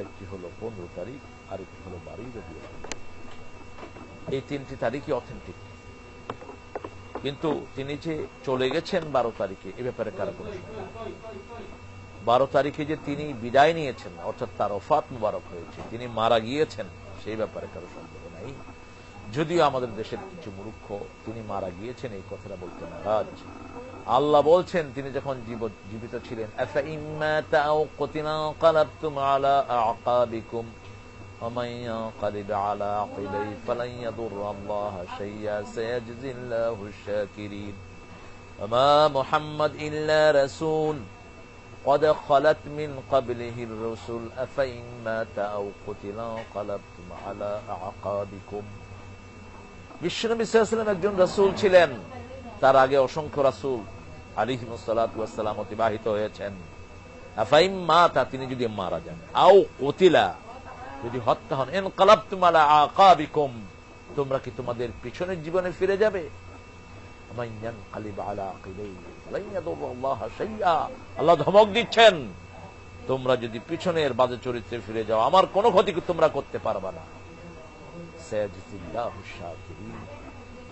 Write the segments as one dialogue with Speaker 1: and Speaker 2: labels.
Speaker 1: একটি হলো 15 তারিখ, আরেকটি হলো 12 রবিউল আউয়াল। এই তিনটি তারিখই অথেন্টিক, কিন্তু তিনি যে চলে গেছেন 12 তারিখে এ ব্যাপারে কারো কোনো সন্দেহ নেই। 12 তারিখে যে তিনি বিদায় নিয়েছেন, অর্থাৎ তার ওফাত মুবারক হয়েছে, তিনি মারা গিয়েছেন, সেই ব্যাপারে কারো সন্দেহ নাই। যদিও আমাদের দেশের কিছু মূর্খ তিনি মারা গিয়েছেন এই কথাটা বলতে নারাজ। আল্লাহ বলছেন তিনি যখন জীবিত ছিলেন, আফাইন মাতা আও কুতিলা ক্বালাবতুম আলা আ'কাবিকুম ওয়া মান ইয়ানকালিব আলা আকিবাইহি ফালান ইয়াদুররাল্লাহা শাইআ সায়াজজিল্লাহুশ শাকিরিন ওয়া মা মুহাম্মাদ ইল্লা রাসূল قد خلت من قبله الرسل أفإن مات أو قتل انقلبتم على أعقابكم। বিশ্বনবী সাল্লাল্লাহু আলাইহি ওয়াসাল্লাম একজন রাসূল ছিলেন, তার আগে অসংখ্য রাসূল আলাইহিমুস সালাতু ওয়াস সালাম অতিবাহিত হয়েছেন। আফাইন মাতা, তিনি যদি মারা যান, আও কুতিলা, যদি হত্যা হন, ইনকালাবতুম আলা আকাবিকুম, তোমরা কি তোমাদের পিছনের জীবনে ফিরে যাবে? আল্লাহ ধমক দিচ্ছেন, তোমরা যদি পিছনের বাজে চরিত্রে ফিরে যাও আমার কোনো ক্ষতি তোমরা করতে পারবা না।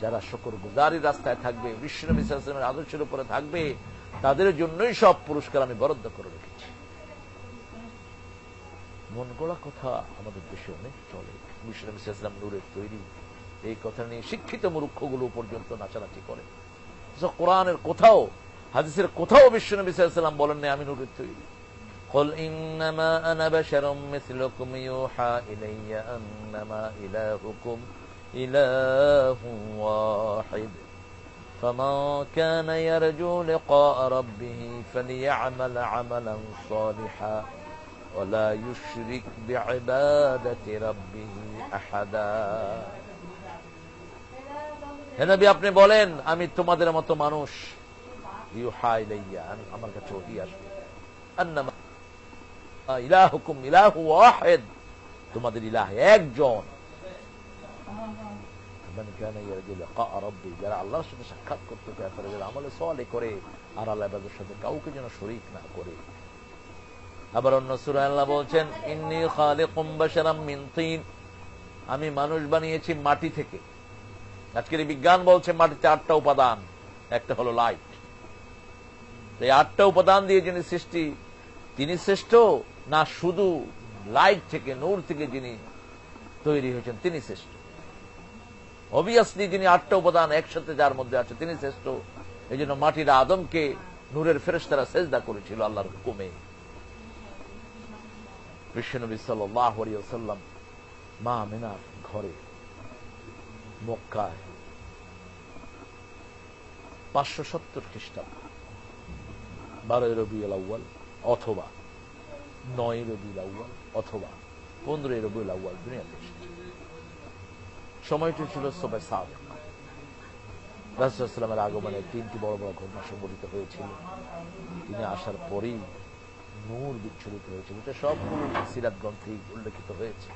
Speaker 1: যারা শুকরগুজারির রাস্তায় থাকবে, বিশ্বনবী সাল্লাল্লাহু আলাইহি ওয়াসাল্লামের আদর্শের উপরে থাকবে, তাদের জন্যই সব পুরস্কার আমি বরাদ্দ করে রেখেছি। মন গড়া কথা আমাদের দেশে অনেক চলে। বিশ্বনবী সাল্লাল্লাহু আলাইহি ওয়াসাল্লাম নূরের তৈরি, এই কথা নিয়ে শিক্ষিত মূর্খগুলো পর্যন্ত নাচানাচি করে। কোরআনের কোথাও, হাদিসের কোথাও বিশ্বনবী সাল্লাল্লাহু আলাইহি ওয়াসাল্লাম বলেন না আমি নূরের তৈরি। قل إنما أنا بشر مثلكم يوحى إلي أنما إلهكم إله واحد فمن كان يرجو لقاء ربه فليعمل عملا صالحا ولا يشرك بعبادة ربه أحدا। হে নবী, আপনি বলেন আমি তোমাদের মতো মানুষ, ইউহা ইলাইয়া, আমার কাছে ওহী আসবে, আন্নামা ইলাহুকুম ইলাহু ওয়াহিদ, তোমাদের ইলাহ একজন। মান কানা ইয়ারজু লিকা রাব্বি, যারা আল্লাহর সাথে সাক্ষাৎ করতে চায়, তারা যারা আমলে সালেহ করে আর আল্লাহর ইবাদতের সাথে কাউকে যেন শরীক না করে। আবার অন্য সূরায় আল্লাহ বলছেন, ইন্নী খালিকুম বাশারাম মিন তিন, আমি মানুষ বানিয়েছি মাটি থেকে। আজকের বিজ্ঞান বলছে মাটিতে 8টা উপাদান, একটা হলো লাইট। এই 8টা উপাদান দিয়ে যিনি সৃষ্টি, তিনি শ্রেষ্ঠ না শুধু লাইট থেকে, নূর থেকে যিনি তৈরি হয়েছেন তিনি শ্রেষ্ঠ? অবভিয়াসলি যিনি 8টা উপাদান একসাথে যার মধ্যে আছে তিনি শ্রেষ্ঠ। এই জন্য মাটির আদমকে নূরের ফেরেশতারা সেজদা করেছিল আল্লাহর হুকুমে। বিশ্বনবী সাল্লাল্লাহু আলাইহি ওয়াসাল্লাম মা আমিনার ঘরে মক্কায় 570 খ্রিস্টাব্দ 12 রবিউল আউয়াল অথবা 9 রবিউল আউয়াল অথবা 15 রবিউল আউয়াল দুনিয়াতে এসেছে। সময়টি ছিল সুবহ সাদিক। রাসূলুল্লাহ সাল্লাল্লাহু আলাইহি ওয়াসাল্লামের আগমনে 3টি বড় বড় ঘটনা সংঘটিত হয়েছিল। তিনি আসার পরেই নূর বিচ্ছুরিত হয়েছিল, এটা সবগুলো সিরাত গ্রন্থে উল্লেখিত হয়েছে।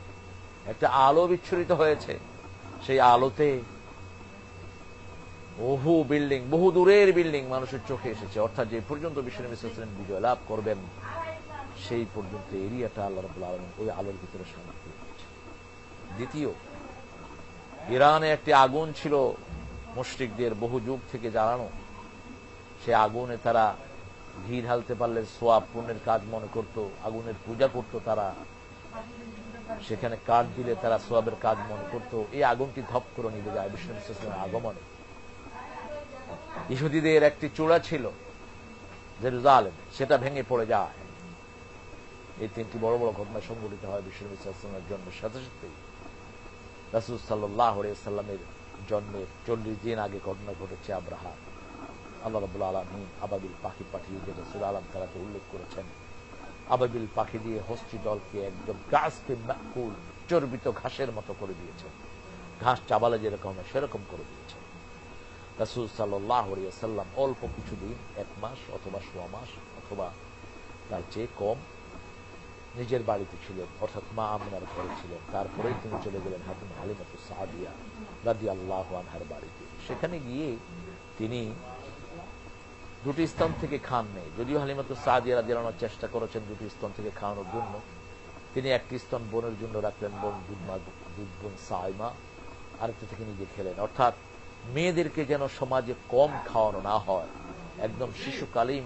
Speaker 1: একটা আলো বিচ্ছুরিত হয়েছে, সেই আলোতে বহু বিল্ডিং, বহু দূরের বিল্ডিং মানুষের চোখে এসেছে। অর্থাৎ যে পর্যন্ত বিশ্বনবী সাল্লাল্লাহু আলাইহি ওয়াসাল্লাম বিজয় লাভ করবেন সেই পর্যন্ত এরিয়াটা আল্লাহ রাব্বুল আলামিন ওই আলোর ভিতরে সমাপ্ত হয়েছে। দ্বিতীয়, ইরানে একটি আগুন ছিল মুশরিকদের বহু যুগ থেকে জ্বালানো। সে আগুনে তারা ঘি ঢালতে পারলে সোয়াব পুণ্যের কাজ মনে করত, আগুনের পূজা করত তারা, সেখানে কাঠ দিলে তারা সোয়াবের কাজ মনে করত। এই আগুনটি ধপ করে নিভে যায় বিশ্বনবী সাল্লাল্লাহু আলাইহি ওয়াসাল্লামের আগমনে। ইহুদিদের একটি চূড়া ছিল জেরুজালেমে, সেটা ভেঙে পড়ে যায়। এই 3টি বড় বড় ঘটনা সংঘটিত হয় বিশ্বনবী সাল্লাল্লাহু আলাইহি ওয়াসাল্লামের জন্মের সাথে সাথেই। রাসূল সাল্লাল্লাহু আলাইহি ওয়াসাল্লামের জন্মের 40 দিন আগে ঘটনা ঘটেছে আব্রাহা। আল্লাহ রাব্বুল আলামিন আবাবিল পাখি পাঠিয়ে যে রাসূল আলাম তারাকে উল্লেখ করেছেন, আবাবিল পাখি দিয়ে হস্তি দলকে একদম গাছকে মাকুল চর্বিত ঘাসের মতো করে দিয়েছেন। ঘাস চাবালে যেরকম সেরকম করে দিয়েছেন। রাসূল সাল্লাল্লাহু আলাইহি ওয়াসাল্লাম অল্প কিছুদিন, 1 মাস অথবা 1.5 মাস অথবা তার চেয়ে কম নিজের বাড়িতে ছিলেন, অর্থাৎ মা আমিনার ঘরে ছিলেন। তারপরেই তিনি চলে গেলেন হালিমাতুস সাদিয়া রাদিয়াল্লাহু আনহার বাড়িতে। সেখানে গিয়ে তিনি দুটি স্তন থেকে খান নেই, যদিও হালিমাতুস সাদিয়া রাদিয়াল্লাহু আনহা চেষ্টা করেছেন দুটি স্তন থেকে খাওয়ানোর জন্য, তিনি একটি স্তন বোনের জন্য রাখলেন, বোন দুধ বোন সাইমা, আরেকটা থেকে নিজে খেলেন। অর্থাৎ মেয়েদেরকে যেন সমাজে কম খাওয়ানো না হয়, একদম শিশুকালেই